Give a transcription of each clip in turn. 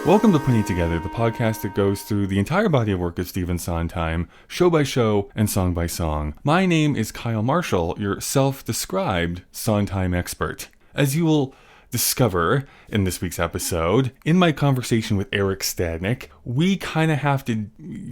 Welcome to Putting It Together, the podcast that goes through the entire body of work of Stephen Sondheim, show by show and song by song. My name is Kyle Marshall, your self-described Sondheim expert. As you will discover in this week's episode, in my conversation with Erik Stadnik, we kind of have to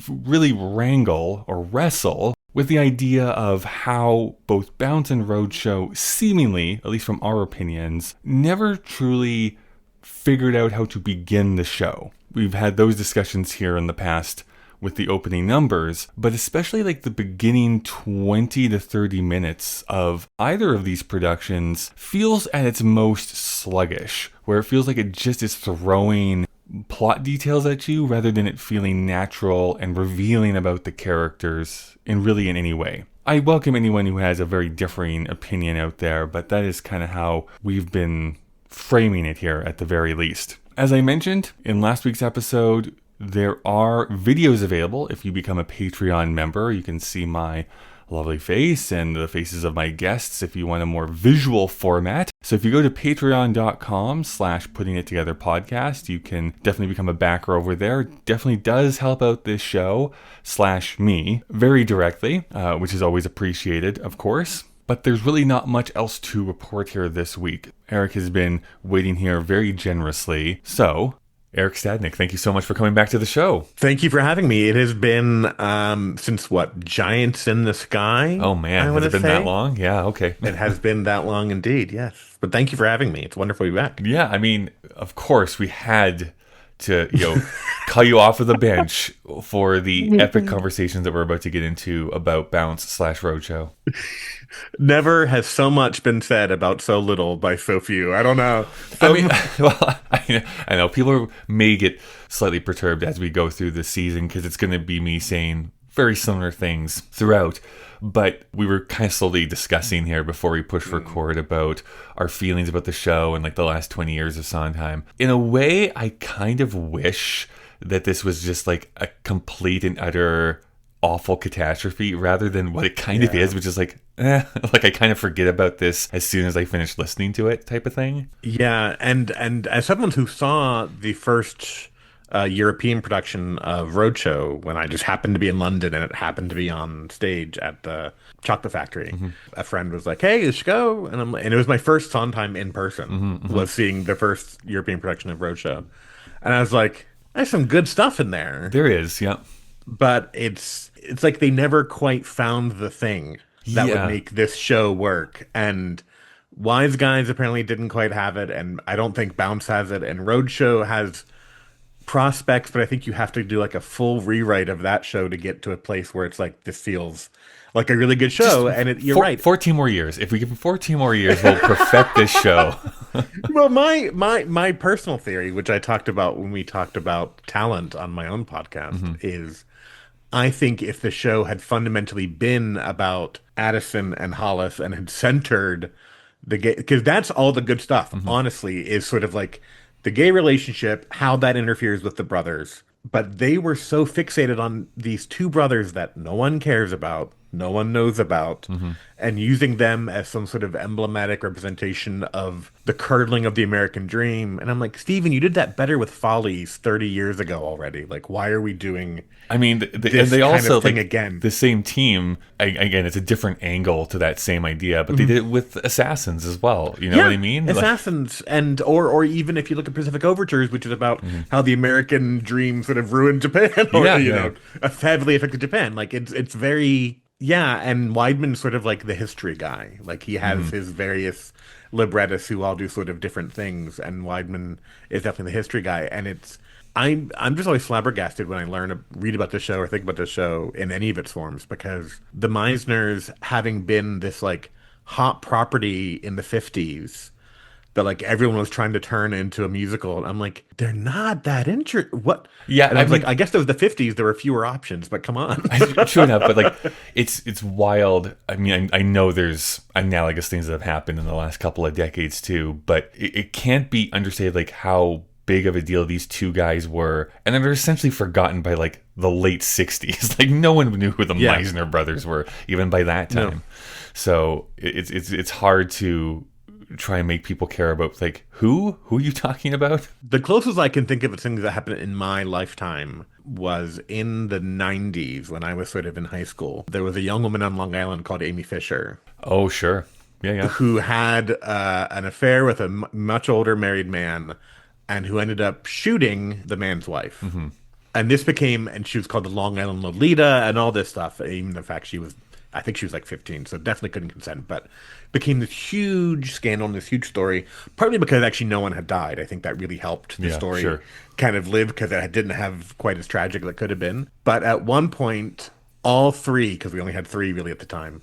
really wrangle or wrestle with the idea of how both Bounce and Roadshow seemingly, at least from our opinions, never truly figured out how to begin the show. We've had those discussions here in the past with the opening numbers, but especially like the beginning 20 to 30 minutes of either of these productions feels at its most sluggish, where it feels like it just is throwing plot details at you rather than it feeling natural and revealing about the characters in any way. I welcome anyone who has a very differing opinion out there, but that is kind of how we've been framing it here at the very least. As I mentioned in last week's episode, there are videos available. If you become a Patreon member, you can see my lovely face and the faces of my guests if you want a more visual format. So if you go to patreon.com/puttingittogetherpodcast, you can definitely become a backer over there. Definitely does help out this show /me very directly, which is always appreciated, of course. But there's really not much else to report here this week. Erik has been waiting here very generously. So, Erik Stadnik, thank you so much for coming back to the show. Thank you for having me. It has been, since Giants in the Sky? Oh man, has it been that long? Yeah, okay. It has been that long indeed, yes. But thank you for having me. It's wonderful to be back. Yeah, I mean, of course, we had to, call you off of the bench for the epic conversations that we're about to get into about Bounce /Roadshow. Never has so much been said about so little by so few. I don't know. I know people may get slightly perturbed as we go through this season because it's going to be me saying very similar things throughout. But we were kind of slowly discussing here before we pushed record about our feelings about the show and like the last 20 years of Sondheim. In a way, I kind of wish that this was just like a complete and utter awful catastrophe rather than what it kind of is, which is like I kind of forget about this as soon as I finish listening to it type of thing. Yeah, and as someone who saw the first European production of Roadshow when I just happened to be in London and it happened to be on stage at the Chocolate Factory, a friend was like, "Hey, you should go," and it was my first Sondheim in person was seeing the first European production of Roadshow, and I was like, "There's some good stuff in there." There is, yeah, but it's like they never quite found the thing that would make this show work. And Wise Guys apparently didn't quite have it, and I don't think Bounce has it, and Roadshow has prospects, but I think you have to do like a full rewrite of that show to get to a place where it's like, this feels like a really good show. You're right. 14 more years. If we give them 14 more years, we'll perfect this show. Well, my personal theory, which I talked about when we talked about talent on my own podcast, is I think if the show had fundamentally been about Addison and Hollis and had centered the gay, because that's all the good stuff, honestly, is sort of like the gay relationship, how that interferes with the brothers. But they were so fixated on these two brothers that no one cares about, no one knows about, and using them as some sort of emblematic representation of the curdling of the American dream. And I'm like, Steven, you did that better with Follies 30 years ago already. Like, why are we doing this they also kind of thing like, again? The same team, again, it's a different angle to that same idea, but they did it with Assassins as well. You know what I mean? Assassins, or even if you look at Pacific Overtures, which is about how the American dream sort of ruined Japan, or heavily affected Japan. Like it's very and Weidman's sort of like the history guy. Like he has his various librettists who all do sort of different things, and Weidman is definitely the history guy. And I'm just always flabbergasted when I read about this show or think about this show in any of its forms, because the Meisners, having been this like hot property in the 50s that like everyone was trying to turn into a musical, and I'm like, they're not that interested. What? Yeah, and I was like, I guess there was the 50s. There were fewer options, but come on. True enough, but like it's wild. I mean, I know there's analogous things that have happened in the last couple of decades too, but it can't be understated like how big of a deal these two guys were, and then they're essentially forgotten by like the late 60s. Like no one knew who the Meisner brothers were even by that time. No. So it's hard to try and make people care about, like, who are you talking about? The closest I can think of things that happened in my lifetime was in the 90s when I was sort of in high school. There was a young woman on Long Island called Amy Fisher. Oh, sure. Yeah. Who had an affair with a much older married man and who ended up shooting the man's wife. Mm-hmm. And this became, and she was called the Long Island Lolita and all this stuff. Even the fact I think she was like 15, so definitely couldn't consent, but became this huge scandal and this huge story, partly because actually no one had died. I think that really helped the story kind of live because it didn't have quite as tragic as it could have been. But at one point, all three, because we only had three really at the time,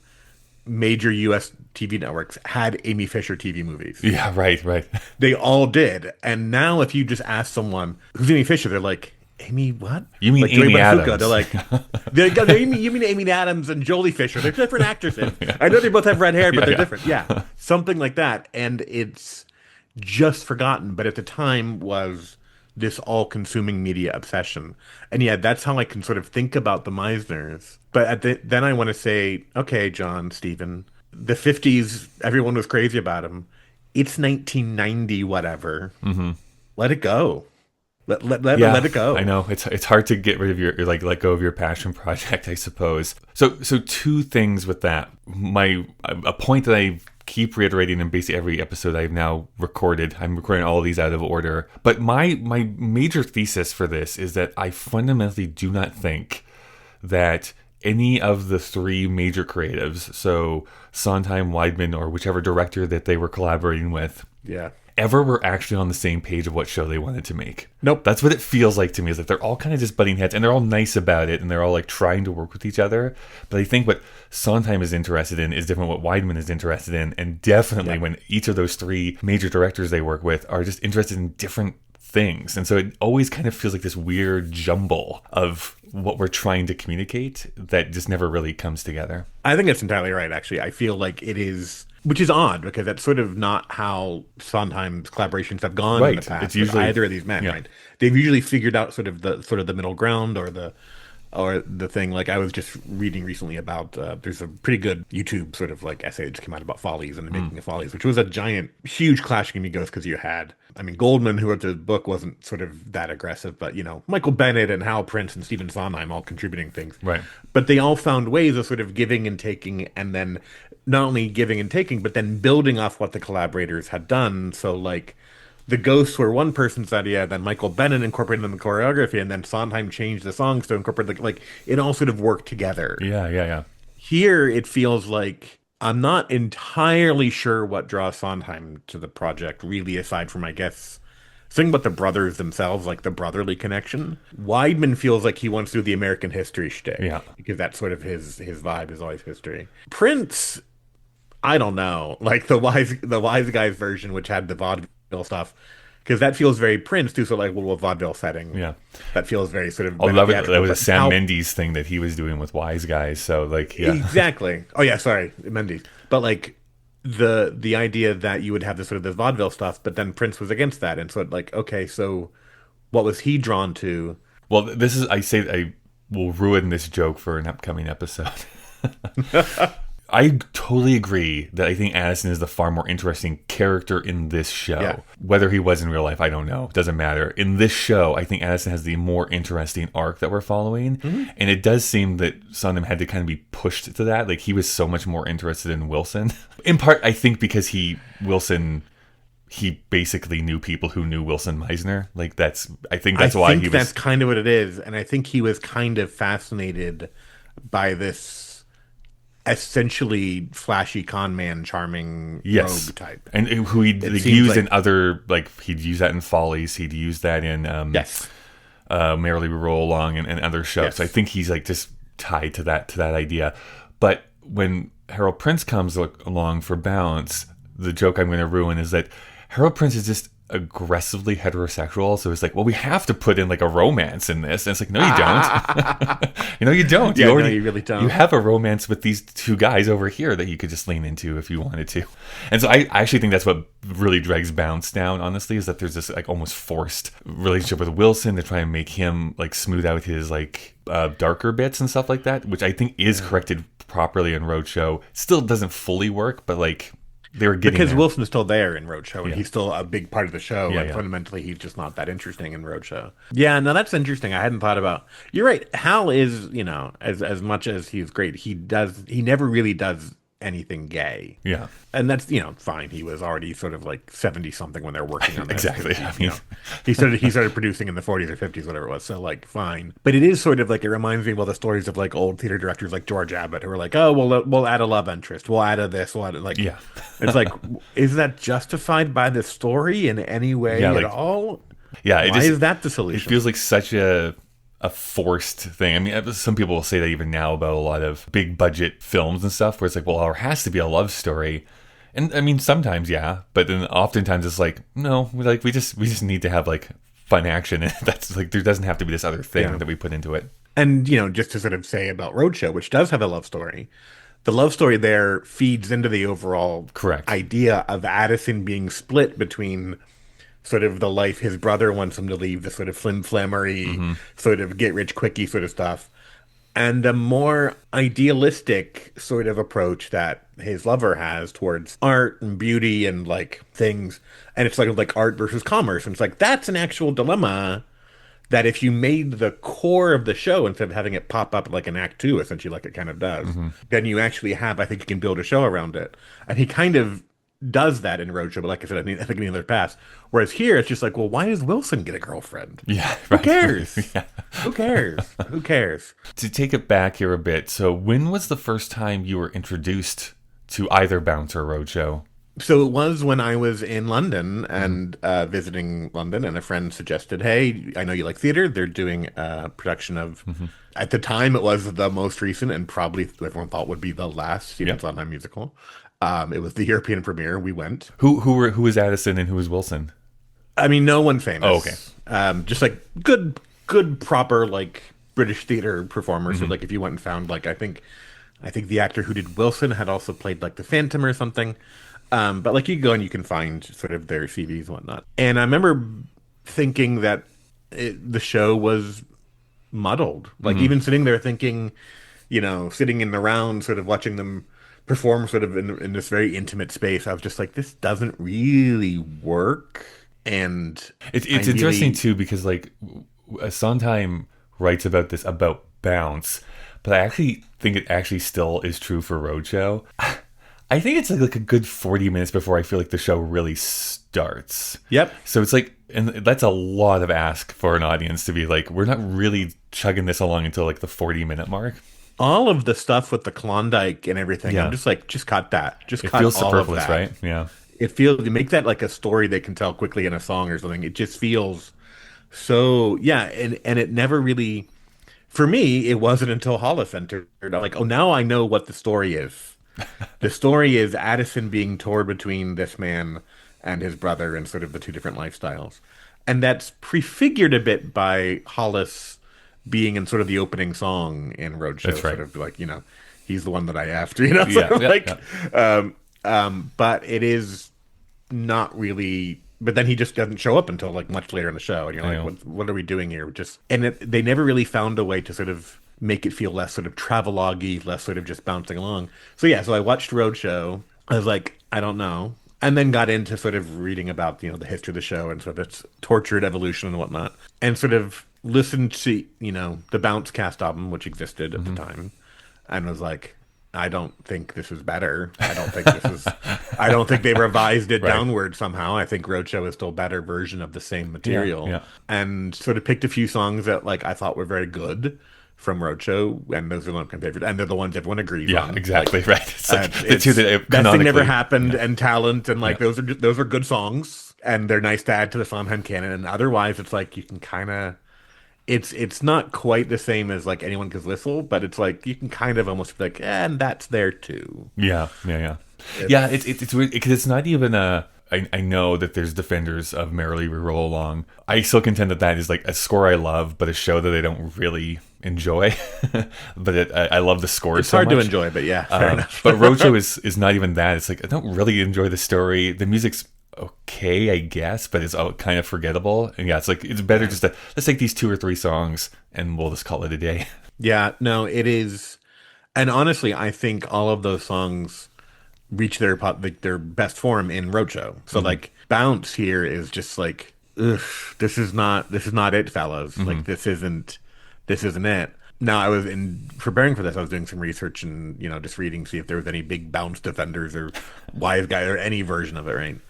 major U.S. TV networks had Amy Fisher TV movies. Yeah, right. They all did. And now if you just ask someone, who's Amy Fisher? They're like, Amy what? You mean like Amy Adams? They're like, you mean Amy Adams and Jolie Fisher. They're different actresses. Yeah. I know they both have red hair, but they're different. Yeah, something like that. And it's just forgotten. But at the time was this all-consuming media obsession. And yeah, that's how I can sort of think about the Meisners. But then I want to say, okay, John, Stephen, the 50s, everyone was crazy about him. It's 1990, whatever. Mm-hmm. Let it go. Let it go. I know it's hard to get rid of your let go of your passion project, I suppose. So two things with that. A point that I keep reiterating in basically every episode I've now recorded. I'm recording all of these out of order. But my major thesis for this is that I fundamentally do not think that any of the three major creatives, so Sondheim, Weidman, or whichever director that they were collaborating with, ever were actually on the same page of what show they wanted to make. Nope. That's what it feels like to me, is that they're all kind of just butting heads, and they're all nice about it, and they're all like trying to work with each other. But I think what Sondheim is interested in is different what Weidman is interested in, and definitely when each of those three major directors they work with are just interested in different things. And so it always kind of feels like this weird jumble of what we're trying to communicate that just never really comes together. I think it's entirely right, actually. I feel like it is, which is odd because that's sort of not how Sondheim's collaborations have gone in the past. It's usually either of these men, right? They've usually figured out sort of the middle ground or the thing. Like I was just reading recently about there's a pretty good YouTube sort of like essay that just came out about Follies and the making of Follies, which was a giant, huge clashing of egos because you had, I mean, Goldman, who wrote the book, wasn't sort of that aggressive, but Michael Bennett and Hal Prince and Stephen Sondheim all contributing things, right? But they all found ways of sort of giving and taking, and then not only giving and taking, but then building off what the collaborators had done. So like the Ghosts were one person's idea, then Michael Bennett incorporated them in the choreography, and then Sondheim changed the songs to incorporate like it all sort of worked together. Yeah. Here it feels like I'm not entirely sure what draws Sondheim to the project, really, aside from, I guess, thinking about the brothers themselves, like the brotherly connection. Weidman feels like he wants to do the American history shtick. Yeah. Because that's sort of his vibe is always history. Prince, I don't know. Like the wise guys version, which had the vaudeville stuff, because that feels very Prince too. So like a little vaudeville setting. Yeah, that feels very sort of. I love it. That was a Sam Mendes thing that he was doing with Wise Guys. So like, yeah, exactly. Oh yeah, sorry, Mendes. But like the idea that you would have this sort of this vaudeville stuff, but then Prince was against that, and so like, okay, so what was he drawn to? Well, this is I will ruin this joke for an upcoming episode. I totally agree that I think Addison is the far more interesting character in this show. Yeah. Whether he was in real life, I don't know. It doesn't matter. In this show, I think Addison has the more interesting arc that we're following. Mm-hmm. And it does seem that Sondheim had to kind of be pushed to that. Like, he was so much more interested in Wilson. In part, I think because he basically knew people who knew Wilson Meisner. Like, I think that's kind of what it is. And I think he was kind of fascinated by this essentially flashy con man, charming rogue type, and who he'd used in other, like he'd use that in Follies, he'd use that in Merrily We Roll Along and other shows. Yes. So I think he's like just tied to that idea. But when Harold Prince comes along for balance, the joke I'm going to ruin is that Harold Prince is just aggressively heterosexual, so it's like, well, we have to put in like a romance in this, and it's like, no, you don't. You don't. You really don't. You have a romance with these two guys over here that you could just lean into if you wanted to. And so I actually think that's what really drags Bounce down, honestly, is that there's this like almost forced relationship with Wilson to try and make him like smooth out his like darker bits and stuff like that, which I think is corrected properly in Roadshow. Still doesn't fully work, but like, They were getting Because there. Wilson's still there in Roadshow, and Yeah. he's still a big part of the show. Yeah, And yeah. fundamentally, he's just not that interesting in Roadshow. Yeah, no, that's interesting. I hadn't thought about. You're right. Hal is, as much as he's great, he never really does anything gay. Yeah. And that's, fine. He was already sort of like 70 something when they're working on this. Exactly. He, I mean, he started producing in the 40s or 50s, whatever it was. So like, fine. But it is sort of like, it reminds me of all the stories of like old theater directors like George Abbott who are like, oh, well, we'll add a love interest. We'll add a this. We'll add a, like, yeah. it's like, is that justified by the story in any way Yeah, at like, all? Yeah. Why is that the It solution? feels like such a forced thing. I mean, some people will say that even now about a lot of big budget films and stuff, where it's like, well, there has to be a love story. And I mean, sometimes, yeah, but then oftentimes it's like, no, we just need to have like fun action, and that's like there doesn't have to be this other thing Yeah. that we put into it. And, just to sort of say about Roadshow, which does have a love story, the love story there feeds into the overall Correct. idea of Addison being split between sort of the life his brother wants him to leave, the sort of flim-flammery, sort of get-rich-quickie sort of stuff, and a more idealistic sort of approach that his lover has towards art and beauty and like things. And it's like art versus commerce. And it's like that's an actual dilemma that if you made the core of the show instead of having it pop up like an act two, essentially like it kind of does, then you actually have, I think you can build a show around it. And he kind of does that in Roadshow, but like I said, I think in the other past. Whereas here, it's just like, well, why does Wilson get a girlfriend? Yeah, Who right. cares? Yeah. Who cares? Who cares? To take it back here a bit, so when was the first time you were introduced to either Bounce or Roadshow? So it was when I was in London and visiting London, and a friend suggested, "Hey, I know you like theater. They're doing a production of." At the time, it was the most recent, and probably everyone thought would be the last Stephen Yep. Sondheim musical. It was the European premiere. We went. Who was Addison and who was Wilson? I mean, no one famous. Oh, okay. Just like good, proper like British theater performers. So like, if you went and found like, I think the actor who did Wilson had also played like the Phantom or something. But like, you go and you can find sort of their CVs and whatnot. And I remember thinking that the show was muddled. Like even sitting there thinking, sitting in the round, sort of watching them perform sort of in this very intimate space. I was just like, this doesn't really work. And It's I interesting really- too because like Sondheim writes about this about Bounce, but I actually think it actually still is true for Roadshow. I think it's like a good 40 minutes before I feel like the show really starts. Yep. So it's like, and that's a lot of ask for an audience to be like, we're not really chugging this along until like the 40-minute mark. All of the stuff with the Klondike and everything, Yeah. I'm just like, just cut that. Just It cut feels all superfluous, of that. right? Yeah. It feels, you make that like a story they can tell quickly in a song or something. It just feels so, yeah. And it never really, for me, it wasn't until Hollis entered. I'm like, oh, now I know what the story is. The story is Addison being torn between this man and his brother and sort of the two different lifestyles. And that's prefigured a bit by Hollis being in sort of the opening song in Roadshow. That's right. Sort of like, he's the one that I after, Yeah, sort of yeah, like, but it is not really. But then he just doesn't show up until like much later in the show, and you're I like, know. what are we doing here? They never really found a way to sort of make it feel less sort of travelogue-y, less sort of just bouncing along. So yeah, so I watched Roadshow. I was like, I don't know, and then got into sort of reading about the history of the show and sort of its tortured evolution and whatnot, and sort of listened to the Bounce cast album which existed at the time, and was like, I don't think this is better. I don't think this is. I don't think they revised it Right. downward somehow. I think Roadshow is still a better version of the same material. yeah. And sort of picked a few songs that like I thought were very good from Roadshow, and those are my favorite, and they're the ones everyone agrees Yeah, on. exactly. Right. It's like the It's two that Best Thing Never canonically- Happened and Talent, and like those are good songs, and they're nice to add to the Sondheim canon. And otherwise, it's like you can kind of. It's not quite the same as like Anyone Can Whistle, but it's like you can kind of almost be like, and that's there too. Yeah. It's weird because it's not even a. I know that there's defenders of Merrily We Roll Along. I still contend that is like a score I love, but a show that I don't really enjoy. But I love the score. It's so hard to much. enjoy, but yeah, fair enough. But Roadshow is not even that. It's like I don't really enjoy the story. The music's okay, I guess, but it's kind of forgettable. And yeah, it's like it's better just to let's take these 2 or 3 songs and we'll just call it a day. Yeah, no, it is. And honestly, I think all of those songs reach their best form in Roadshow. So like Bounce here is just like, ugh, this is not it, fellas. Like this isn't it. Now I was in preparing for this, I was doing some research and just reading, see if there was any big Bounce defenders or wise guy or any version of it, right?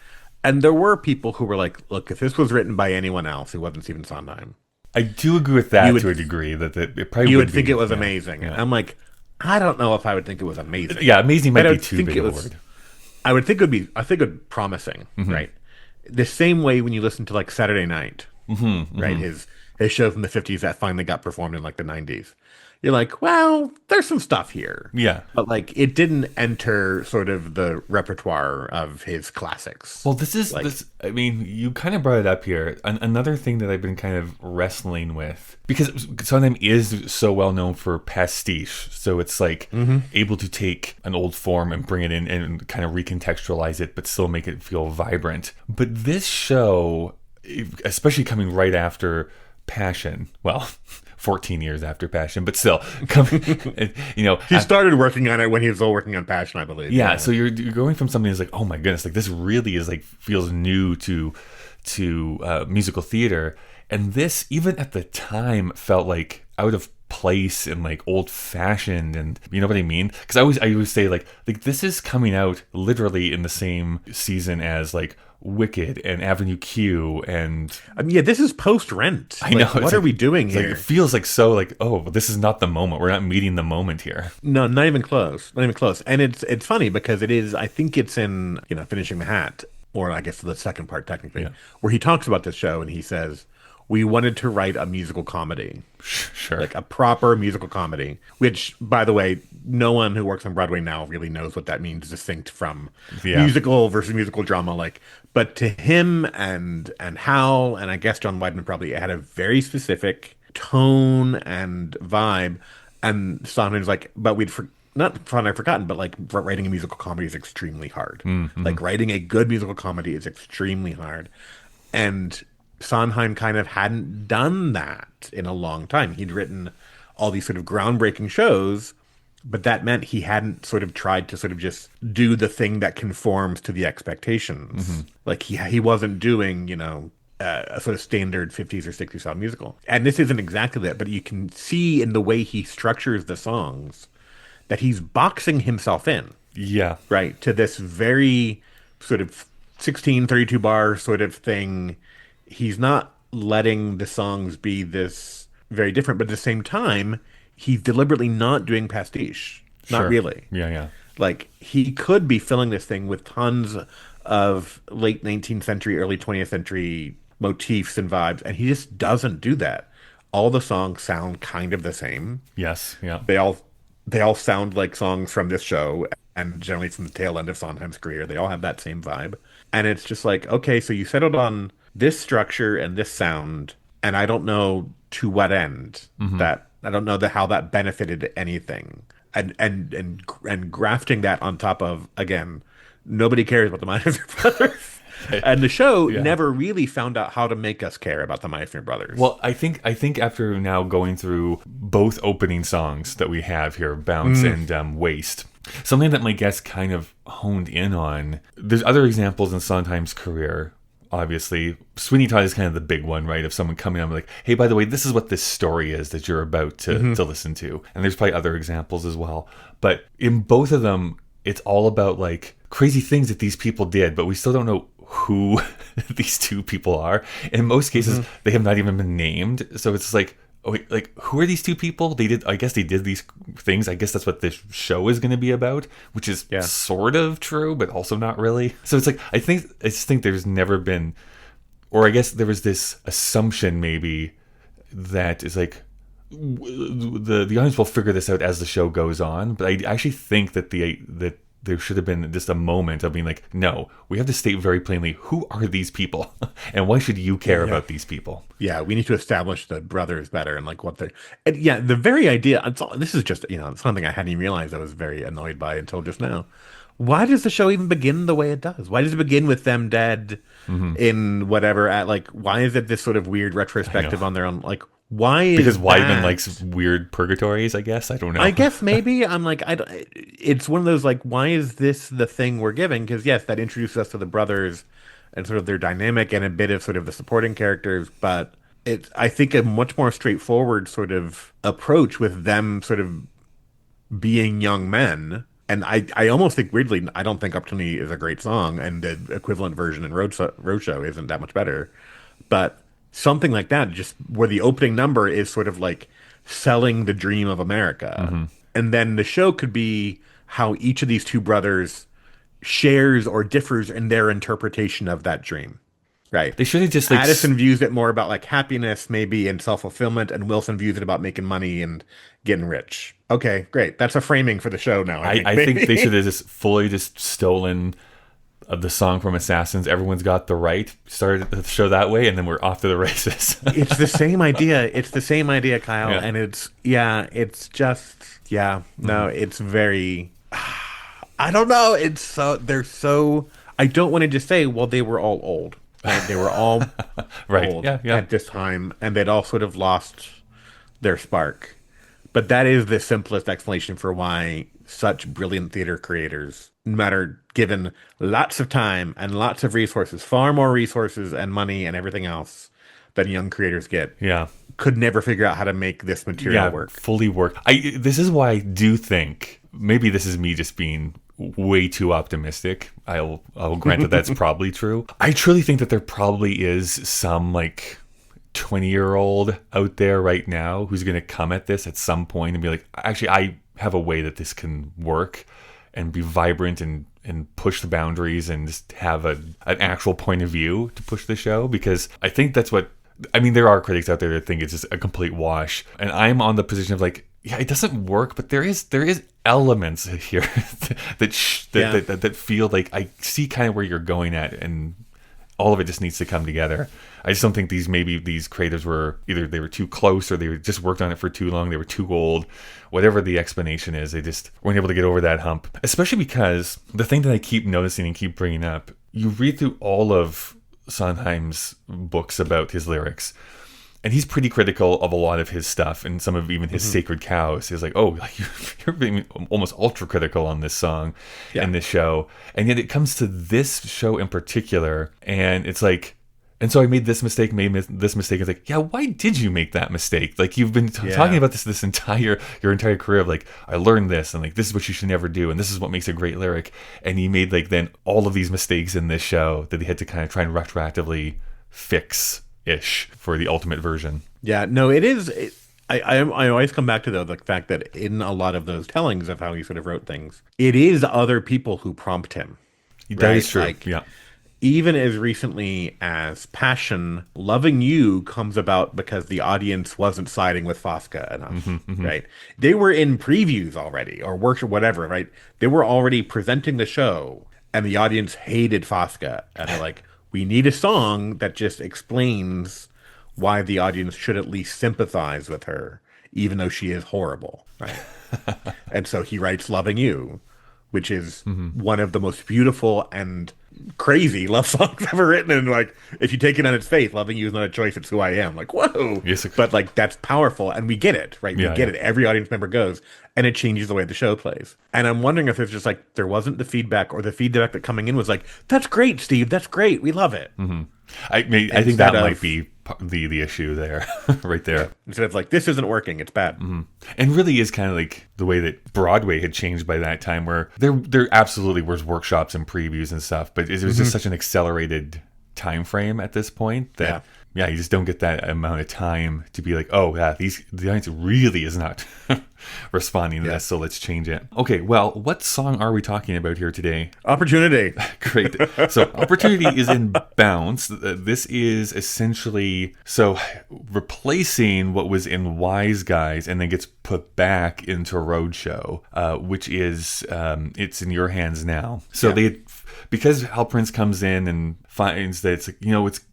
And there were people who were like, look, if this was written by anyone else who wasn't Stephen Sondheim, I do agree with you that would to a degree that it probably you would would think be. it was Yeah, amazing. And yeah. I'm like, I don't know if I would think it was amazing. Yeah, amazing But might I be would too think big it a was word. I think it would be promising, right? The same way when you listen to like Saturday Night, right? His show from the 50s that finally got performed in like the 90s. You're like, well, there's some stuff here. Yeah. But like it didn't enter sort of the repertoire of his classics. Well, this is Like, this. I mean, you kind of brought it up here. Another thing that I've been kind of wrestling with, because Sondheim is so well known for pastiche, so it's like able to take an old form and bring it in and kind of recontextualize it, but still make it feel vibrant. But this show, especially coming right after Passion, well, 14 years after Passion, but still coming, he started working on it when he was still working on Passion, I believe. yeah, so you're going from something that's like, oh my goodness, like this really is like feels new to musical theater, and this even at the time felt like out of place and like old fashioned, and you know what I mean? Because I always say like this is coming out literally in the same season as like Wicked and Avenue Q and I mean, yeah, this is post Rent. I know What are we doing like, here? it feels like so like, oh, this is not the moment. We're not meeting the moment here. No, not even close. Not even close. And it's funny because it is. I think it's in Finishing the Hat, or I guess the second part technically, Yeah. where he talks about this show and he says we wanted to write a musical comedy, Sure. like a proper musical comedy. Which, by the way, no one who works on Broadway now really knows what that means, distinct from Yeah. musical versus musical drama. Like, but to him and Hal and I guess John Weidman probably had a very specific tone and vibe. And Sondheim's like, but not fun I've forgotten, but like writing a musical comedy is extremely hard. Like writing a good musical comedy is extremely hard. And Sondheim kind of hadn't done that in a long time. He'd written all these sort of groundbreaking shows, but that meant he hadn't sort of tried to sort of just do the thing that conforms to the expectations. Like he wasn't doing, a sort of standard 50s or 60s style musical. And this isn't exactly that, but you can see in the way he structures the songs that he's boxing himself in, Yeah. right, to this very sort of 1632 bar sort of thing. He's not letting the songs be this very different, but at the same time, he's deliberately not doing pastiche. Not Sure. really. Yeah. Like he could be filling this thing with tons of late 19th century, early 20th century motifs and vibes, and he just doesn't do that. All the songs sound kind of the same. Yes. Yeah. They all sound like songs from this show, and generally from the tail end of Sondheim's career. They all have that same vibe. And it's just like, okay, so you settled on this structure and this sound, and I don't know to what end that I don't know how that benefited anything. And grafting that on top of, again, nobody cares about the Meisner brothers. And the show never really found out how to make us care about the Meisner brothers. Well, I think after now going through both opening songs that we have here, Bounce and Waste, something that my guest kind of honed in on, there's other examples in Sondheim's career. Obviously, Sweeney Todd is kind of the big one, right? Of someone coming on like, hey, by the way, this is what this story is that you're about to listen to. And there's probably other examples as well. But in both of them, it's all about like crazy things that these people did, but we still don't know who these two people are. In most cases, they have not even been named. So it's like, oh, wait, like, who are these two people? I guess they did these things. I guess that's what this show is going to be about, which is sort of true, but also not really. So it's like, I just think there's never been, or I guess there was this assumption maybe that is like, the audience will figure this out as the show goes on. But I actually think that that there should have been just a moment of being like, no, we have to state very plainly, who are these people? And why should you care about these people? Yeah, we need to establish the brothers better and like what they're. And yeah, the very idea. This is just something I hadn't even realized I was very annoyed by until just now. Why does the show even begin the way it does? Why does it begin with them dead in whatever? Why is it this sort of weird retrospective on their own? Like, Why is Because Weidman that? likes weird purgatories, I guess. I don't know. I guess maybe I'm like it's one of those like why is this the thing we're giving? Because yes, that introduces us to the brothers and sort of their dynamic and a bit of sort of the supporting characters, but it's I think a much more straightforward sort of approach with them sort of being young men. And I almost think weirdly I don't think Opportunity is a great song, and the equivalent version in Roadshow isn't that much better. But something like that, just where the opening number is sort of like selling the dream of America. Hmm. And then the show could be how each of these two brothers shares or differs in their interpretation of that dream. Right. They should have just like. Addison views it more about like happiness, maybe, and self-fulfillment, and Wilson views it about making money and getting rich. Okay, great. That's a framing for the show now, I think. I think they Maybe. should have just fully just stolen the song from Assassins. Everyone's got the right. Started the show that way, and then we're off to the races. It's the same idea. It's the same idea, Kyle. Yeah. And it's just, no, it's very, I don't know. They're so, I don't want to just say, well, they were all old. Right? They were all Right. old Yeah. Yeah. at this time, and they'd all sort of lost their spark. But that is the simplest explanation for why such brilliant theater creators, no matter given lots of time and lots of resources, far more resources and money and everything else than young creators get, Yeah. could never figure out how to make this material Yeah. work. Fully work. This is why I do think maybe this is me just being way too optimistic. I'll grant that that's probably true. I truly think that there probably is some like 20-year-old out there right now who's going to come at this at some point and be like, actually, I have a way that this can work and be vibrant and push the boundaries and just have an actual point of view to push the show. Because I think that's what, I mean, there are critics out there that think it's just a complete wash. And I'm on the position of like, yeah, it doesn't work, but there is elements here that feel like I see kind of where you're going at, and all of it just needs to come together. I just don't think these creatives were either they were too close or they just worked on it for too long. They were too old. Whatever the explanation is, they just weren't able to get over that hump. Especially because the thing that I keep noticing and keep bringing up, you read through all of Sondheim's books about his lyrics, and he's pretty critical of a lot of his stuff and some of even his Sacred Cows. He's like, oh, like you're being almost ultra critical on this song and this show. And yet it comes to this show in particular, and it's like, and so I made this mistake, It's like, yeah, why did you make that mistake? Like you've been talking about this your entire career of like, I learned this and like, this is what you should never do. And this is what makes a great lyric. And he made like then all of these mistakes in this show that he had to kind of try and retroactively fix ish for the ultimate version. Yeah, no, it is. I always come back to though the fact that in a lot of those tellings of how he sort of wrote things, it is other people who prompt him. That is true. Like, yeah. even as recently as Passion, Loving You comes about because the audience wasn't siding with Fosca enough, right? They were in previews already or works or whatever, right? They were already presenting the show and the audience hated Fosca. And they're like, we need a song that just explains why the audience should at least sympathize with her, even though she is horrible, right? And so he writes Loving You, which is one of the most beautiful and crazy love songs ever written. And like, if you take it on its face, Loving You is not a choice, it's who I am. Like, whoa. Yes, but like, that's powerful. And we get it, right? We get it. Every audience member goes, and it changes the way the show plays. And I'm wondering if it's just like, there wasn't the feedback, or the feedback that coming in was like, that's great, Steve. That's great. We love it. I think that might be the issue there, right there. Yeah. Instead of like, this isn't working, it's bad. And really is kind of like the way that Broadway had changed by that time, where there absolutely was workshops and previews and stuff, but it was just such an accelerated time frame at this point that you just don't get that amount of time to be like, oh yeah, the audience really is not responding to this, so let's change it. Okay, well, what song are we talking about here today? Opportunity. Great. So Opportunity is in Bounce. This is essentially replacing what was in Wise Guys and then gets put back into Roadshow, which is it's in your hands now. So because Hal Prince comes in and finds that it's like,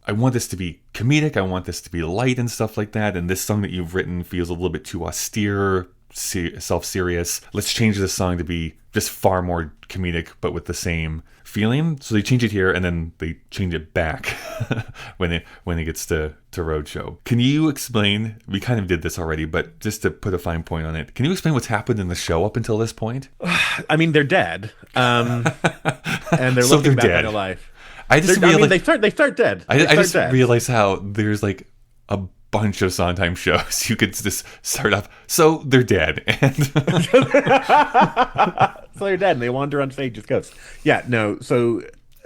I want this to be comedic, I want this to be light and stuff like that, and this song that you've written feels a little bit too austere, self-serious. Let's change this song to be just far more comedic, but with the same feeling. So they change it here, and then they change it back when it gets to roadshow. Can you explain? We kind of did this already, but just to put a fine point on it, can you explain what's happened in the show up until this point? I mean, they're dead, and they're So looking they're back dead. on their life. I just I mean, realized they start dead. I just realized how there's like a bunch of Sondheim shows you could just start off. So they're dead, and So they're dead, and they wander on stage as ghosts. Yeah, no. So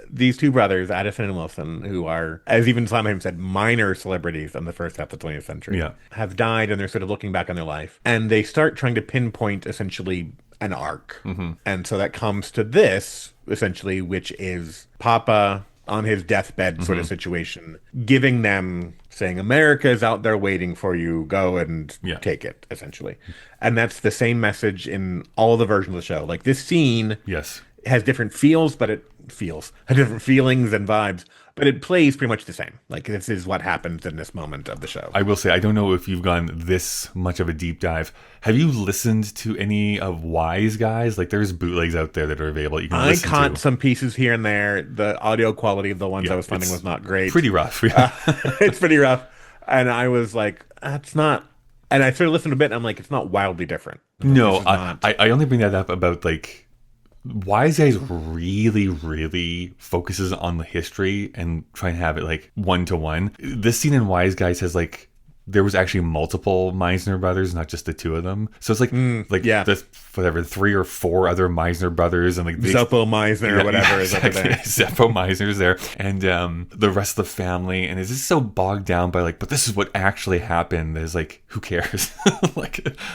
these two brothers, Addison and Wilson, who are, as even Sondheim said, minor celebrities in the first half of the 20th century, Yeah. have died, and they're sort of looking back on their life, and they start trying to pinpoint essentially an arc, and so that comes to this essentially, which is Papa on his deathbed sort of situation, giving them, saying, America is out there waiting for you, go and take it, essentially. And that's the same message in all the versions of the show. Like, this scene yes, has different feels, but it has different feelings and vibes, but it plays pretty much the same. Like, this is what happens in this moment of the show. I will say I don't know if you've gone this much of a deep dive. Have you listened to any of Wise Guys? Like, there's bootlegs out there that are available. You can listen to. I caught some pieces here and there. The audio quality of the ones I was finding was not great. Pretty rough. It's pretty rough. And I was like, that's not. And I sort of listened a bit, and I'm like, it's not wildly different. No, I only bring that up about like Wise Guys really, really focuses on the history and try and have it like 1-to-1. This scene in Wise Guys has like there was actually multiple Meisner brothers, not just the two of them. So it's like the whatever 3 or 4 other Meisner brothers and like Zeppo Meisner or whatever is over there. Zeppo Meisner's there, and the rest of the family, and it's just so bogged down by like, but this is what actually happened. There's like, who cares?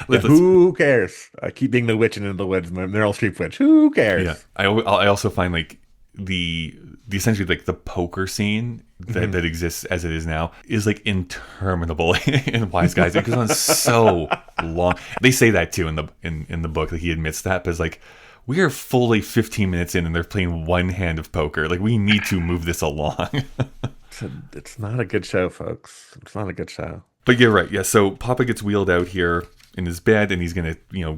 Who cares? I keep being the witch in the woods, Meryl Streep witch. Who cares? Yeah, I also find like the essentially like the poker scene that exists as it is now is like interminable in Wise Guys. It goes on so long. They say that too in the book. Like, he admits that, but it's like, we are fully 15 minutes in and they're playing one hand of poker. Like, we need to move this along. It's not a good show, folks. It's not a good show. But you're right. Yeah. So Papa gets wheeled out here in his bed, and he's gonna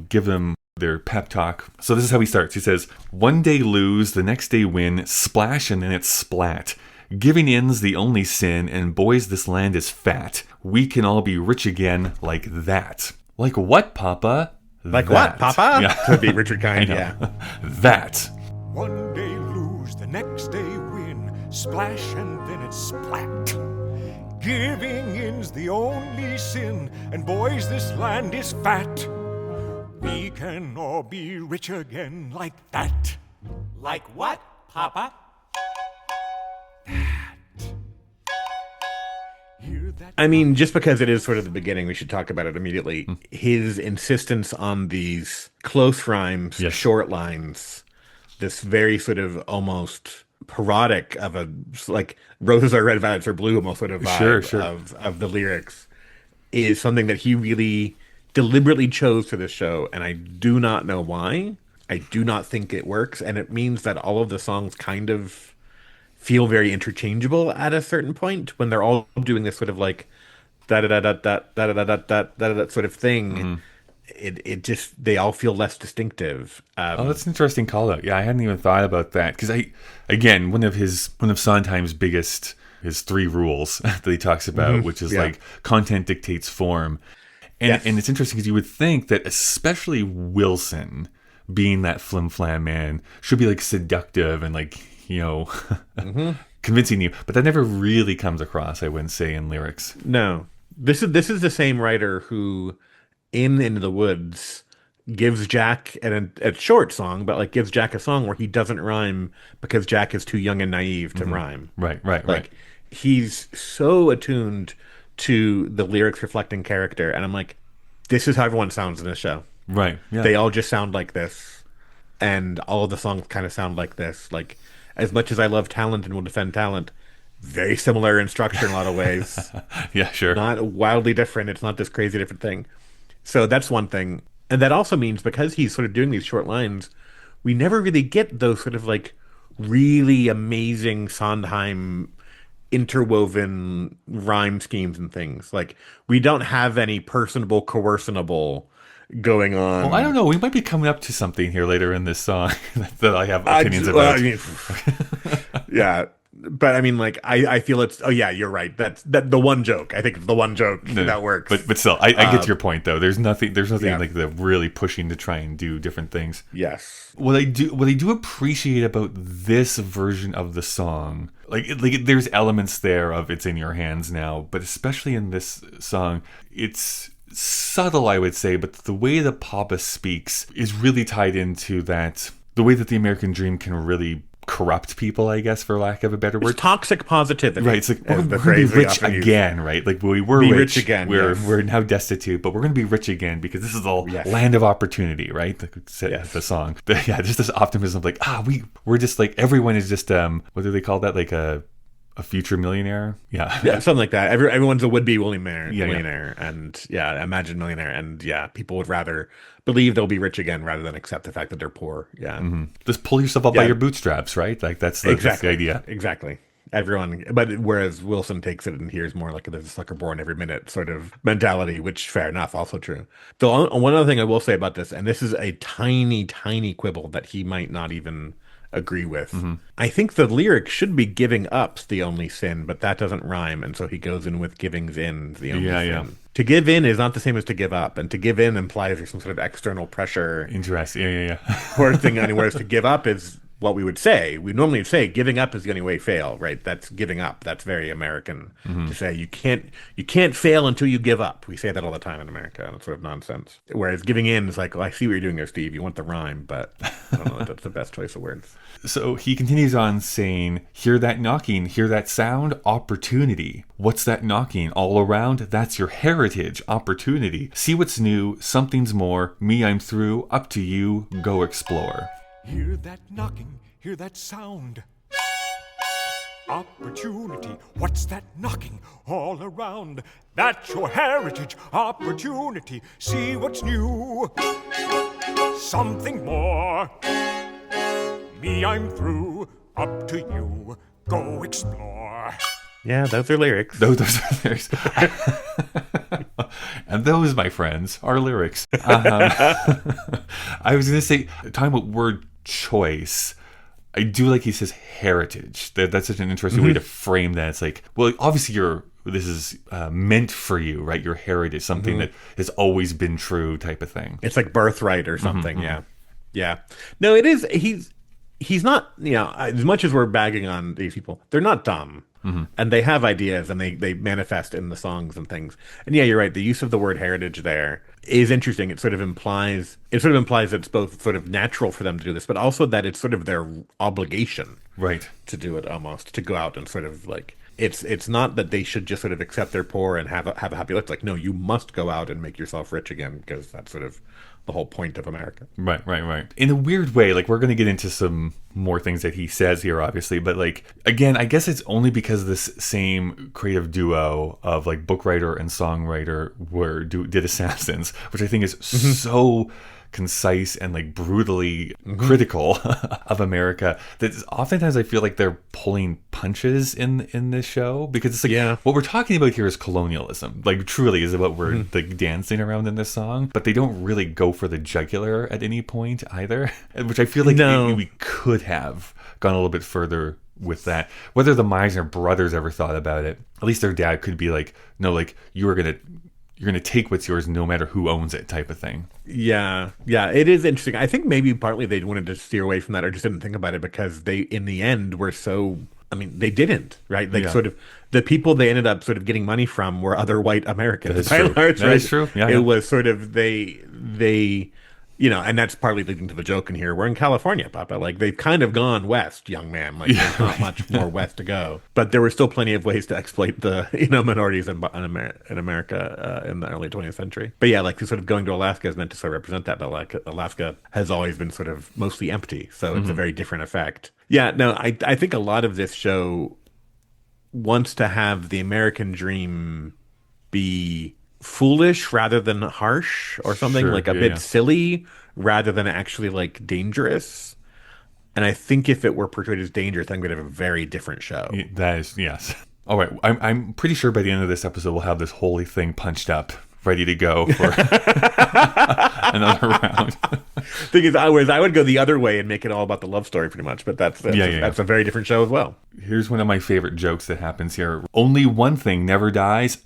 give them their pep talk. So this is how he starts. He says, "One day lose, the next day win, splash and then it's splat. Giving in's the only sin, and boys, this land is fat. We can all be rich again like that." Like what, Papa? Like that. what, Papa? Yeah. To be Richard Kind, yeah. That. One day lose, the next day win, splash and then it's splat. Giving in's the only sin, and boys, this land is fat. We can all be rich again like that. Like what, Papa? I mean, just because it is sort of the beginning, we should talk about it immediately. His insistence on these close rhymes, short lines, this very sort of almost parodic of a, like, roses are red, violets are blue, almost sort of vibe of the lyrics, is something that he really deliberately chose for this show, and I do not know why. I do not think it works, and it means that all of the songs kind of feel very interchangeable at a certain point when they're all doing this sort of like da da da da da da da da da da da sort of thing. It just, they all feel less distinctive. That's an interesting call out. Yeah, I hadn't even thought about that, because again, one of Sondheim's biggest, his 3 rules that he talks about, which is like content dictates form. And it's interesting because you would think that especially Wilson, being that flim-flam man, should be like seductive and like, convincing you. But that never really comes across, I wouldn't say, in lyrics. No. This is the same writer who, in Into the Woods, gives Jack a short song, but like gives Jack a song where he doesn't rhyme because Jack is too young and naive to rhyme. Right. He's so attuned to the lyrics reflecting character, and I'm like, this is how everyone sounds in this show. Right. Yeah. They all just sound like this, and all of the songs kind of sound like this. Like, as much as I love Talent and will defend Talent, very similar in structure in a lot of ways. Yeah, sure. Not wildly different. It's not this crazy different thing. So that's one thing. And that also means, because he's sort of doing these short lines, we never really get those sort of like really amazing Sondheim interwoven rhyme schemes and things. Like, we don't have any personable, coercionable going on. Well, I don't know. We might be coming up to something here later in this song that I have opinions about. Yeah. but I mean, like, I feel it's, oh yeah, you're right. That's the one joke. I think it's the one joke that works. But still, I get to your point though. There's nothing Yeah. like the really pushing to try and do different things. Yes. What I do appreciate about this version of the song, like there's elements there of it's in your hands now, but especially in this song, it's subtle, I would say, but the way that Papa speaks is really tied into that, the way that the American dream can really corrupt people, I guess, for lack of a better word. It's toxic positivity. Right, it's like we're the going to phrase be we rich often use. again, right? Like we were Be rich, rich again, We're yes. we're now destitute, but we're going to be rich again because this is the Yes. land of opportunity, right? Yes. The song, yeah, just this optimism, like we're just like everyone is just what do they call that? Like a future millionaire, yeah, Yeah, something like that. Everyone's a would-be millionaire, Yeah. and imagine millionaire, and people would rather believe they'll be rich again rather than accept the fact that they're poor. Yeah, Just pull yourself up by Yeah. your bootstraps, right? Like that's the idea. Exactly. Everyone, but whereas Wilson takes it and hears more like there's a sucker born every minute sort of mentality, which fair enough, also true. One other thing I will say about this, and this is a tiny, tiny quibble that he might not even agree with. I think the lyric should be giving up's the only sin, but that doesn't rhyme, and so he goes in with giving's in's the only sin. Yeah. To give in is not the same as to give up, and to give in implies there's some sort of external pressure Interesting. Yeah. forcing thing, whereas to give up is what we would say. We normally say giving up is the only way to fail, right? That's giving up. That's very American to say. You can't fail until you give up. We say that all the time in America, and it's sort of nonsense. Whereas giving in is like, well, I see what you're doing there, Steve. You want the rhyme, but I don't know that that's the best choice of words. So he continues on saying, hear that knocking, hear that sound, opportunity. What's that knocking all around? That's your heritage, opportunity. See what's new, something's more, me I'm through, up to you, go explore. Hear that knocking, hear that sound. Opportunity, what's that knocking all around? That's your heritage, opportunity. See what's new, something more. Me, I'm through, up to you, go explore. Yeah, those are lyrics. Those are lyrics. And those, my friends, are lyrics. I was going to say, talking about word choice, I do like he says heritage. That's such an interesting way to frame that. It's like, well, obviously this is meant for you, right? Your heritage, something that has always been true type of thing. It's like birthright or something. Yeah. No, it is. He's not, as much as we're bagging on these people, they're not dumb. And they have ideas and they manifest in the songs and things. And yeah, you're right. The use of the word heritage there is interesting. It sort of implies that it's both sort of natural for them to do this, but also that it's sort of their obligation Right. to do it, almost, to go out and sort of like, it's not that they should just sort of accept they're poor and have a happy life. It's like, no, you must go out and make yourself rich again, because that's sort of the whole point of America. Right. In a weird way, like, we're going to get into some more things that he says here, obviously, but like, again, I guess it's only because this same creative duo of like book writer and songwriter did Assassins, which I think is so concise and like brutally critical of America, that oftentimes I feel like they're pulling punches in this show, because it's like, what we're talking about here is colonialism, like truly is what we're like dancing around in this song, but they don't really go for the jugular at any point either, which I feel like we could have gone a little bit further with that. Whether the Meisner brothers ever thought about it, at least their dad could be like, no, like you're gonna take what's yours no matter who owns it, type of thing. Yeah, it is interesting. I think maybe partly they wanted to steer away from that, or just didn't think about it, because they, in the end, were so, I mean, they didn't, right? Like, sort of, the people they ended up sort of getting money from were other white Americans. That is true. That is true. Yeah, it was sort of, they and that's partly leading to the joke in here. We're in California, Papa. Like, they've kind of gone west, young man. Like, there's not much more west to go. But there were still plenty of ways to exploit the, minorities in America in the early 20th century. But yeah, like, sort of going to Alaska is meant to sort of represent that. But like, Alaska has always been sort of mostly empty. So it's a very different effect. Yeah, no, I think a lot of this show wants to have the American dream be foolish rather than harsh, or something, like a bit silly rather than actually like dangerous. And I think if it were portrayed as dangerous, I think we'd have a very different show. That is, yes. All right, I'm pretty sure by the end of this episode we'll have this whole thing punched up ready to go for another round. Thing is, I would go the other way and make it all about the love story pretty much, but that's a very different show as well. Here's one of my favorite jokes that happens here. Only one thing never dies.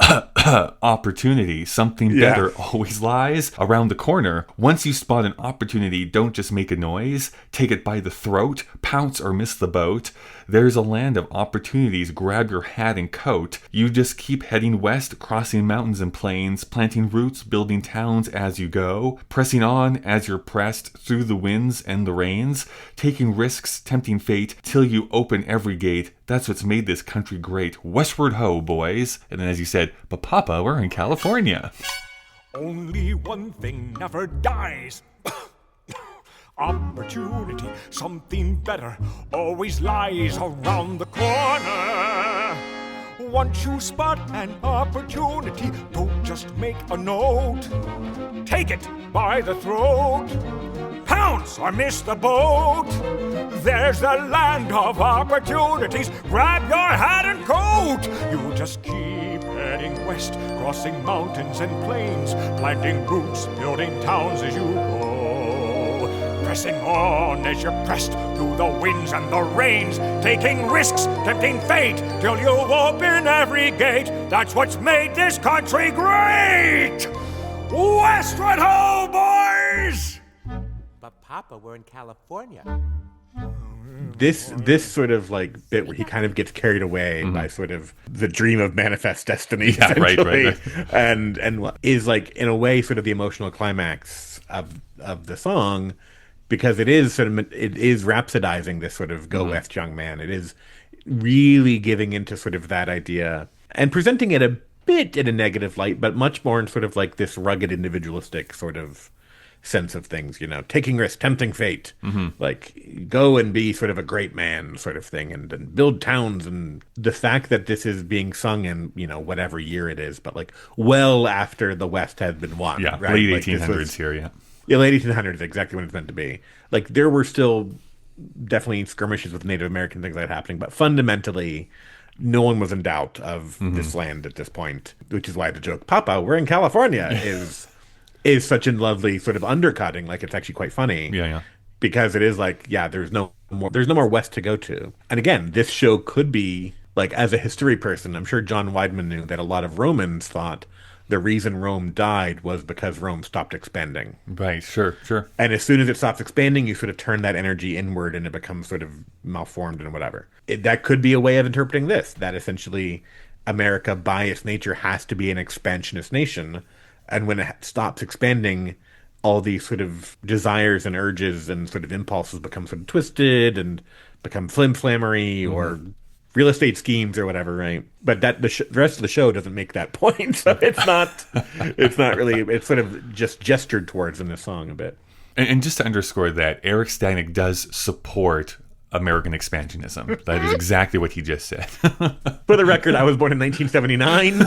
Opportunity. Something better always lies around the corner. Once you spot an opportunity, don't just make a noise. Take it by the throat. Pounce or miss the boat. There's a land of opportunities. Grab your hat and coat. You just keep heading west, crossing mountains and plains, planting roots, building towns as you go, pressing on as you're pressed through the winds and the rains, taking risks, tempting fate, till you open every gate. That's what's made this country great. Westward ho, boys. And then as you said, but Papa, we're in California. Only one thing never dies. Opportunity, something better, always lies around the corner. Once you spot an opportunity, don't just make a note. Take it by the throat. Pounce or miss the boat. There's the land of opportunities. Grab your hat and coat. You just keep heading west, crossing mountains and plains, planting roots, building towns as you go. Pressing on as you're pressed through the winds and the rains, taking risks, tempting fate, till you open every gate. That's what's made this country great! Westward ho, boys! But Papa, we're in California. This sort of like bit where he kind of gets carried away by sort of the dream of manifest destiny, essentially, right. and what is like in a way sort of the emotional climax of the song, because it is rhapsodizing this sort of go west young man. It is really giving into sort of that idea and presenting it a bit in a negative light, but much more in sort of like this rugged individualistic sort of sense of things, you know, taking risks, tempting fate, like go and be sort of a great man sort of thing, and build towns. And the fact that this is being sung in, you know, whatever year it is, but like well after the West has been won. Yeah, right? late Like 1800s here, yeah. Yeah, late 1800s, exactly when it's meant to be. Like there were still definitely skirmishes with Native American things like that happening, but fundamentally no one was in doubt of this land at this point, which is why the joke, Papa, we're in California, is such a lovely sort of undercutting. Like it's actually quite funny. Yeah. Because it is like, yeah, there's no more west to go to. And again, this show could be like, as a history person, I'm sure John Weidman knew that a lot of Romans thought the reason Rome died was because Rome stopped expanding. Right, sure. And as soon as it stops expanding, you sort of turn that energy inward and it becomes sort of malformed and whatever. That could be a way of interpreting this, that essentially America by its nature has to be an expansionist nation. And when it stops expanding, all these sort of desires and urges and sort of impulses become sort of twisted and become flim-flammery or real estate schemes or whatever, right? But that the rest of the show doesn't make that point, so it's not really. It's sort of just gestured towards in this song a bit. And just to underscore that, Erik Stadnik does support American expansionism. That is exactly what he just said. For the record, I was born in 1979,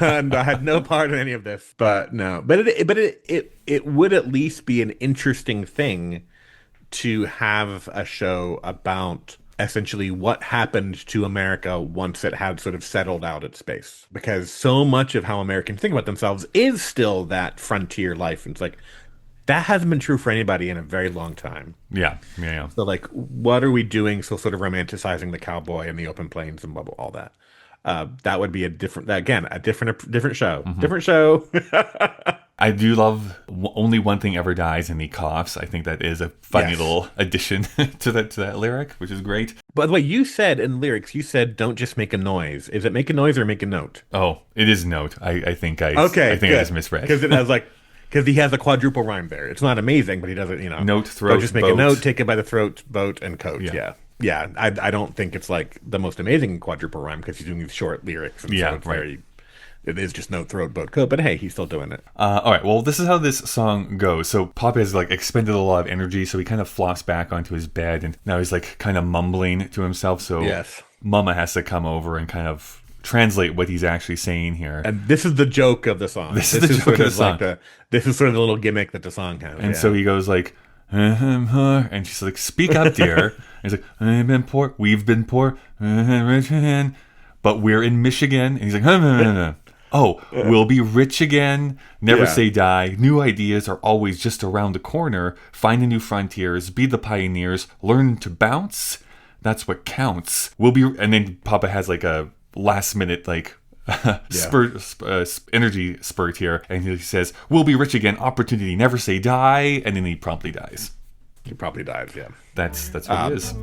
and I had no part in any of this. But no, but it would at least be an interesting thing to have a show about essentially what happened to America once it had sort of settled out its space. Because so much of how Americans think about themselves is still that frontier life. And it's like, that hasn't been true for anybody in a very long time. Yeah. So like, what are we doing? So sort of romanticizing the cowboy and the open plains and blah, blah, all that. That would be a different show. Different show. I do love only one thing ever dies and he coughs. I think that is a funny little addition to that lyric, which is great. By the way, you said in lyrics, don't just make a noise. Is it make a noise or make a note? Oh, it is note. I think I just misread. Because it has because he has a quadruple rhyme there. It's not amazing, but he does it, Note, throat, don't just make boat. A note, take it by the throat, boat, and coat. Yeah. Yeah. I don't think it's like the most amazing quadruple rhyme because he's doing these short lyrics. And so it's right. It is just note, throat, boat, coat. But hey, he's still doing it. All right. Well, this is how this song goes. So Pop has like expended a lot of energy, so he kind of flops back onto his bed, and now he's like kind of mumbling to himself. So Mama has to come over and kind of translate what he's actually saying here. And this is the joke of the song. This is the joke of the song. This is sort of the little gimmick that the song has. And so he goes like, and she's like, "Speak up, dear." And he's like, "We've been poor, but we're in Michigan." And he's like, Oh, we'll be rich again. Never Yeah. say die. New ideas are always just around the corner. Find the new frontiers. Be the pioneers. Learn to bounce. That's what counts. We'll be, and then Papa has like a last minute like energy spurt here, and he says, "We'll be rich again. Opportunity. Never say die." And then he promptly dies. He probably dies, yeah. That's what it is.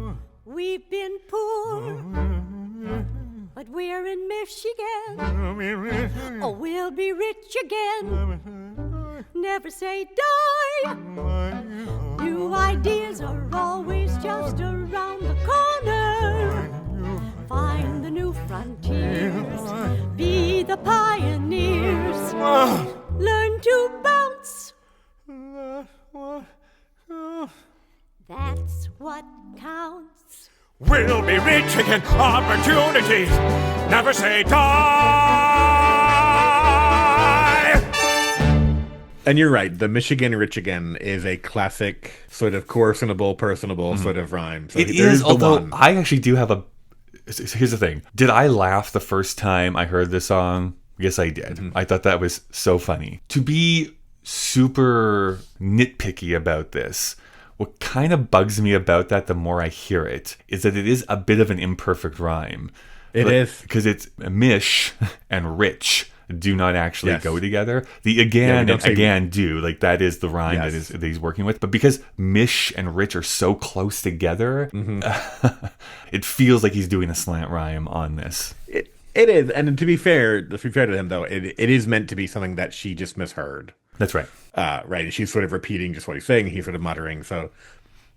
We've been poor, but we're in Michigan. Oh, we'll be rich again. Never say die. New ideas are always just around the corner. Find the new frontiers. Be the pioneers. Learn to bounce. That's what counts. We'll be rich again. Opportunities. Never say die. And you're right. The Michigan Rich Again is a classic sort of personable sort of rhyme. So It is, although I actually do have a... Here's the thing. Did I laugh the first time I heard this song? Yes, I did. I thought that was so funny. To be super nitpicky about this, what kind of bugs me about that the more I hear it is that it is a bit of an imperfect rhyme. It is. Because it's mish and rich do not actually Yes. go together. The again don't and say- again do. Like that is the rhyme Yes. that he's working with. But because mish and rich are so close together, it feels like he's doing a slant rhyme on this. It is. And to be fair to him, though, it is meant to be something that she just misheard. That's right. Right. And she's sort of repeating just what he's saying. He's sort of muttering. So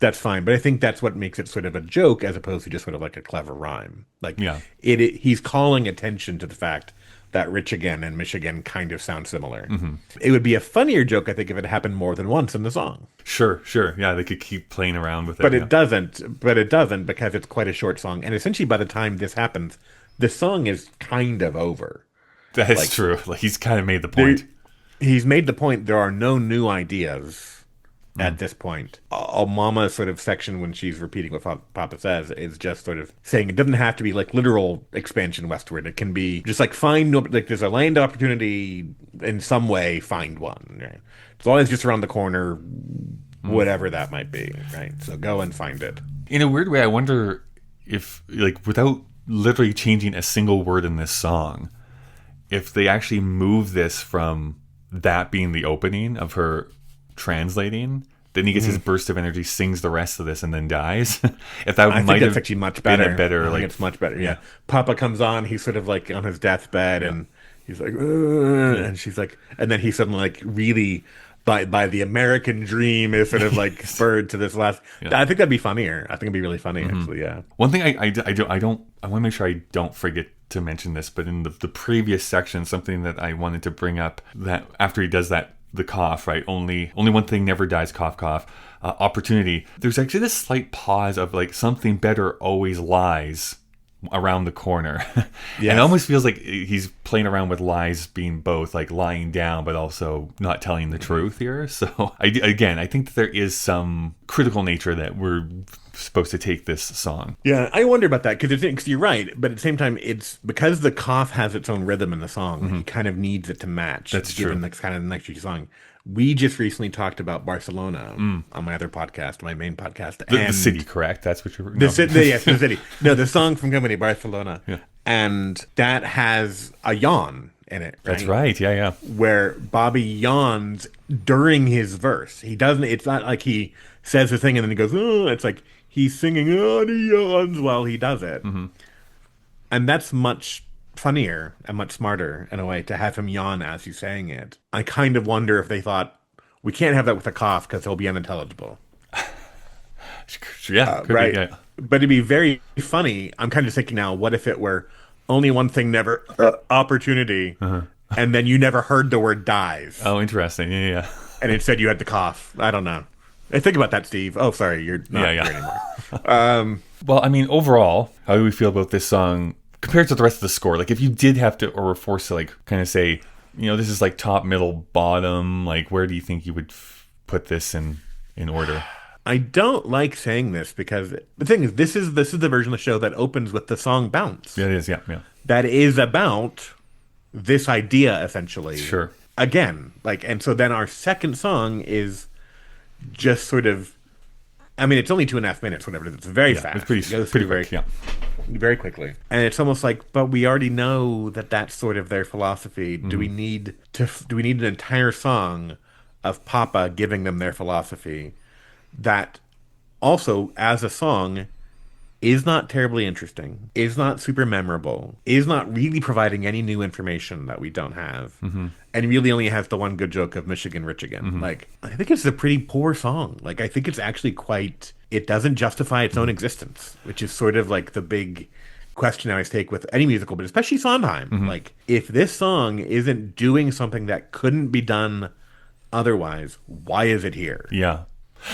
that's fine. But I think that's what makes it sort of a joke as opposed to just sort of like a clever rhyme. Like, Yeah. He's calling attention to the fact that Rich Again and Michigan kind of sound similar. It would be a funnier joke, I think, if it happened more than once in the song. Sure. Yeah, they could keep playing around with it. But yeah. it doesn't. But it doesn't because it's quite a short song. And essentially by the time this happens, the song is kind of over. That is like- true. Like he's kind of made the point. He's made the point there are no new ideas at this point. Mama's sort of section when she's repeating what Papa says is just sort of saying it doesn't have to be like literal expansion westward. It can be just like like there's a land opportunity in some way, find one. Right? As long as it's just around the corner, whatever that might be. Right. So go and find it. In a weird way, I wonder if, like, without literally changing a single word in this song, if they actually move this from that being the opening of her translating, then he gets his burst of energy, sings the rest of this, and then dies. If that I might think have that's actually much been better. a better, I think like, it's much better. Yeah. Papa comes on. He's sort of like on his deathbed, and he's like, "Ugh," and she's like, and then he suddenly like really by the American dream is sort of like spurred to this last. I think that'd be funnier. I think it'd be really funny actually. Yeah. One thing I want to make sure I don't forget to mention this, but in the previous section, something that I wanted to bring up, that after he does that, the cough, right? Only one thing never dies, cough, cough. Opportunity. There's actually this slight pause of like something better always lies around the corner. And it almost feels like he's playing around with lies being both like lying down, but also not telling the truth here. So I think that there is some critical nature that we're supposed to take this song. Yeah, I wonder about that because you're right, but at the same time, it's because the cough has its own rhythm in the song. He kind of needs it to match. That's given true. the kind of the next song. We just recently talked about Barcelona on my other podcast, my main podcast. The city, correct? That's what you're... Yes, the city. No, the song from Company Barcelona. Yeah. And that has a yawn in it. That's right. Yeah. Where Bobby yawns during his verse. He doesn't, it's not like he says the thing and then he goes, oh, it's like he's singing, oh, and he yawns while he does it. And that's much funnier and much smarter in a way to have him yawn as he's saying it. I kind of wonder if they thought, we can't have that with a cough because he'll be unintelligible. Yeah, could Right. be, yeah. But it'd be very funny. I'm kind of thinking now, what if it were only one thing never opportunity, and then you never heard the word dies, Oh, interesting. Yeah. and instead you had the cough. I don't know. Hey, think about that, Steve. Oh, sorry, you're not Yeah. here anymore. Well, I mean, overall, how do we feel about this song compared to the rest of the score? Like, if you did have to, or were forced to, like, kind of say, you know, this is like top, middle, bottom, like, where do you think you would put this in order? I don't like saying this because the thing is, this is the version of the show that opens with the song "Bounce." Yeah, it is. Yeah. That is about this idea essentially. Sure. Again, like, and so then our second song is just sort of, I mean, it's only 2.5 minutes, whatever it is. It's very fast. It's pretty, It goes pretty through quick, yeah. very quickly. And it's almost like, but we already know that that's sort of their philosophy. Do we need an entire song of Papa giving them their philosophy that also, as a song, is not terribly interesting, is not super memorable, is not really providing any new information that we don't have, and really only has the one good joke of Michigan Rich Again. Like, I think it's a pretty poor song. Like, I think it's actually quite, it doesn't justify its own existence, which is sort of like the big question I always take with any musical, but especially Sondheim. Like, if this song isn't doing something that couldn't be done otherwise, why is it here? Yeah.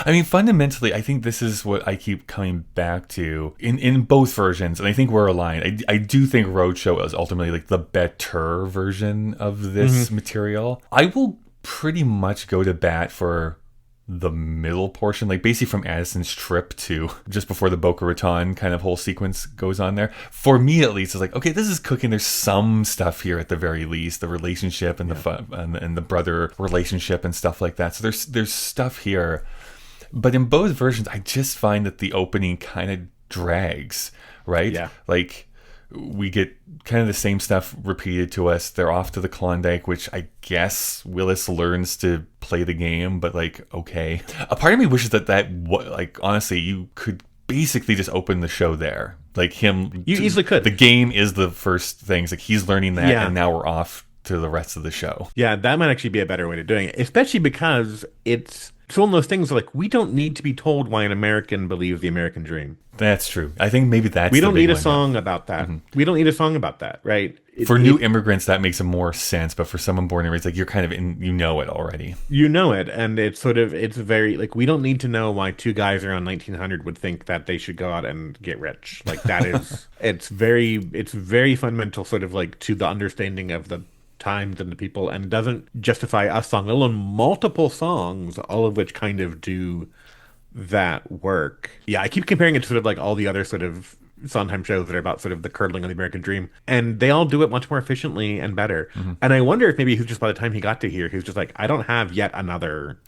I mean, fundamentally, I think this is what I keep coming back to in both versions, and I think we're aligned. I do think Roadshow is ultimately like the better version of this material. I will pretty much go to bat for the middle portion, like basically from Addison's trip to just before the Boca Raton kind of whole sequence goes on there. For me, at least, it's like, okay, this is cooking. There's some stuff here at the very least, the relationship and the fun, and the brother relationship and stuff like that. So there's stuff here. But in both versions, I just find that the opening kind of drags, right? Yeah. Like, we get kind of the same stuff repeated to us. They're off to the Klondike, which I guess Willis learns to play the game, but like, okay. A part of me wishes like, honestly, you could basically just open the show there. Like him. You easily could. The game is the first things. Like, he's learning that, Yeah. and now we're off to the rest of the show. Yeah, that might actually be a better way of doing it, especially because it's one of those things like, we don't need to be told why an American believes the American dream. That's true. I think maybe that's We the don't big need a one, yeah. song about that. We don't need a song about that, right? For new immigrants, that makes more sense. But for someone born and raised, like, you're kind of you know it already. You know it, and it's very, like, we don't need to know why two guys around 1900 would think that they should go out and get rich. Like, that is, it's very fundamental, sort of like, to the understanding of the times and the people, and doesn't justify a song, let alone multiple songs, all of which kind of do that work. Yeah, I keep comparing it to sort of like all the other sort of Sondheim shows that are about sort of the curdling of the American dream, and they all do it much more efficiently and better. And I wonder if maybe he was just, by the time he got to here, he was just like, I don't have yet another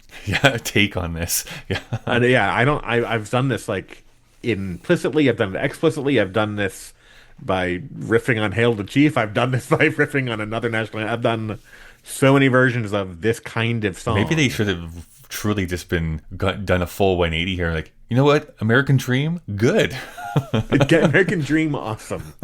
take on this. Yeah. And I've done this like implicitly, I've done it explicitly, I've done this by riffing on Hail the Chief, I've done this by riffing on another national, I've done so many versions of this kind of song. Maybe they should have truly just done a full 180 here. Like, you know what? American Dream? Good. Get American Dream awesome.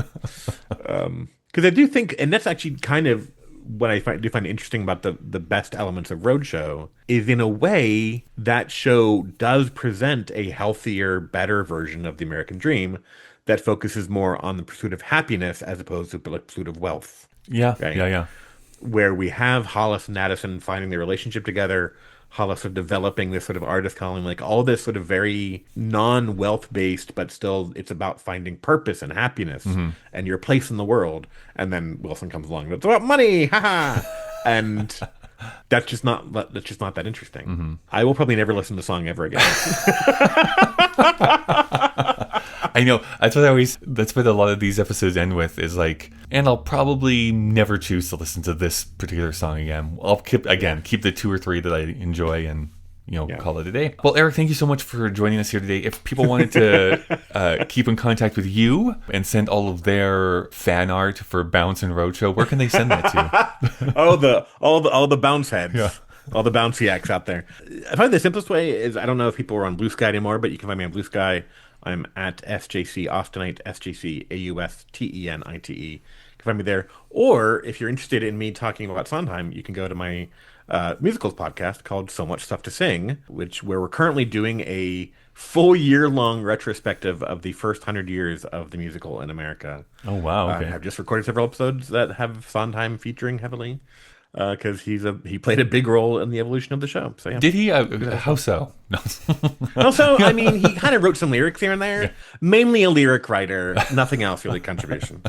Because I do think, and that's actually kind of what I do find interesting about the best elements of Roadshow, is in a way that show does present a healthier, better version of the American Dream that focuses more on the pursuit of happiness as opposed to the pursuit of wealth. Yeah, Right. yeah. Where we have Hollis and Addison finding their relationship together, Hollis sort of developing this sort of artist calling, like all this sort of very non-wealth based, but still it's about finding purpose and happiness and your place in the world. And then Wilson comes along, it's about money, haha, and that's just not that interesting. I will probably never listen to the song ever again. I know. That's what a lot of these episodes end with, is like, and I'll probably never choose to listen to this particular song again. I'll keep the 2 or 3 that I enjoy and, call it a day. Well, Eric, thank you so much for joining us here today. If people wanted to keep in contact with you and send all of their fan art for Bounce and Roadshow, where can they send that to? all the bounce heads. Yeah. All the bouncy acts out there. I find the simplest way is, I don't know if people are on Blue Sky anymore, but you can find me on Blue Sky. I'm at SJC Austenite, SJC-AUSTENITE. You can find me there. Or if you're interested in me talking about Sondheim, you can go to my musicals podcast called So Much Stuff to Sing, where we're currently doing a full year-long retrospective of the first 100 years of the musical in America. Oh, wow. Okay. I've just recorded several episodes that have Sondheim featuring heavily, because he played a big role in the evolution of the show. So yeah. Did he? How so? No. Also, I mean, he kind of wrote some lyrics here and there. Yeah. Mainly a lyric writer. Nothing else really contributions.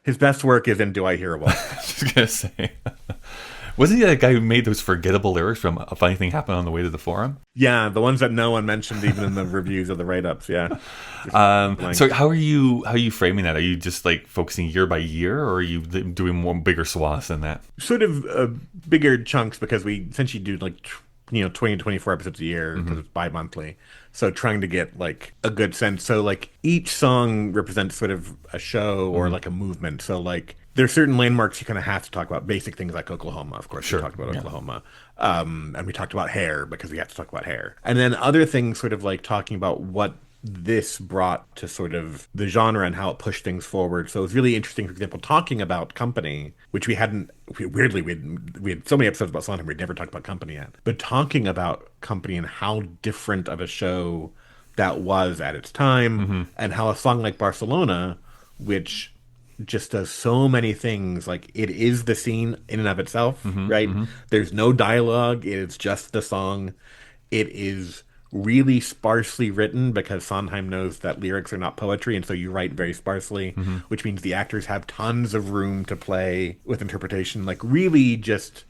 His best work is in Do I Hear a Wolf? I was just gonna say. Wasn't he that guy who made those forgettable lyrics from A Funny Thing Happened on the Way to the Forum? Yeah, the ones that no one mentioned even in the reviews of the write-ups. Yeah. So how are you framing that? Are you just like focusing year by year, or are you doing more bigger swaths than that? Sort of bigger chunks, because we essentially do like 20 to 24 episodes a year because it's bi-monthly. So trying to get like a good sense. So like each song represents sort of a show or like a movement. So like there's certain landmarks you kind of have to talk about. Basic things like Oklahoma, of course. Sure. We talked about Oklahoma. And we talked about hair because we have to talk about hair. And then other things sort of like talking about what this brought to sort of the genre and how it pushed things forward. So it was really interesting, for example, talking about Company, which we had so many episodes about Sondheim, we'd never talked about Company yet. But talking about Company and how different of a show that was at its time, and how a song like Barcelona, which just does so many things, like it is the scene in and of itself, right? There's no dialogue, it's just the song. It is really sparsely written because Sondheim knows that lyrics are not poetry, and so you write very sparsely, which means the actors have tons of room to play with interpretation. Like really just,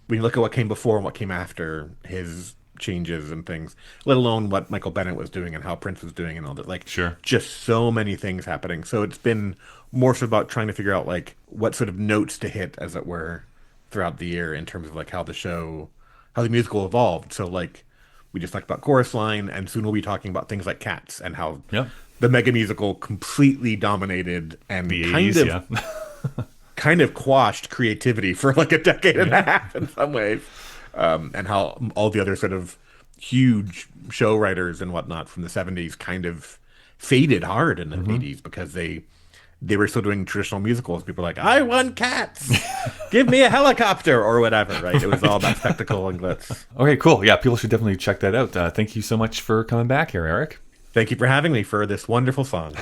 when you look at what came before and what came after his changes and things, let alone what Michael Bennett was doing and how Prince was doing and all that, like just so many things happening. So it's been more so about trying to figure out like what sort of notes to hit, as it were, throughout the year in terms of like how the musical evolved. So like we just talked about Chorus Line, and soon we'll be talking about things like Cats and how the mega musical completely dominated and the 80s, kind of quashed creativity for like a decade and a half in some ways. And how all the other sort of huge show writers and whatnot from the 70s kind of faded hard in the 80s because they were still doing traditional musicals. People were like, I want Cats! Give me a helicopter! Or whatever, right? It was all about spectacle and glitz. Okay, cool. Yeah, people should definitely check that out. Thank you so much for coming back here, Erik. Thank you for having me for this wonderful song.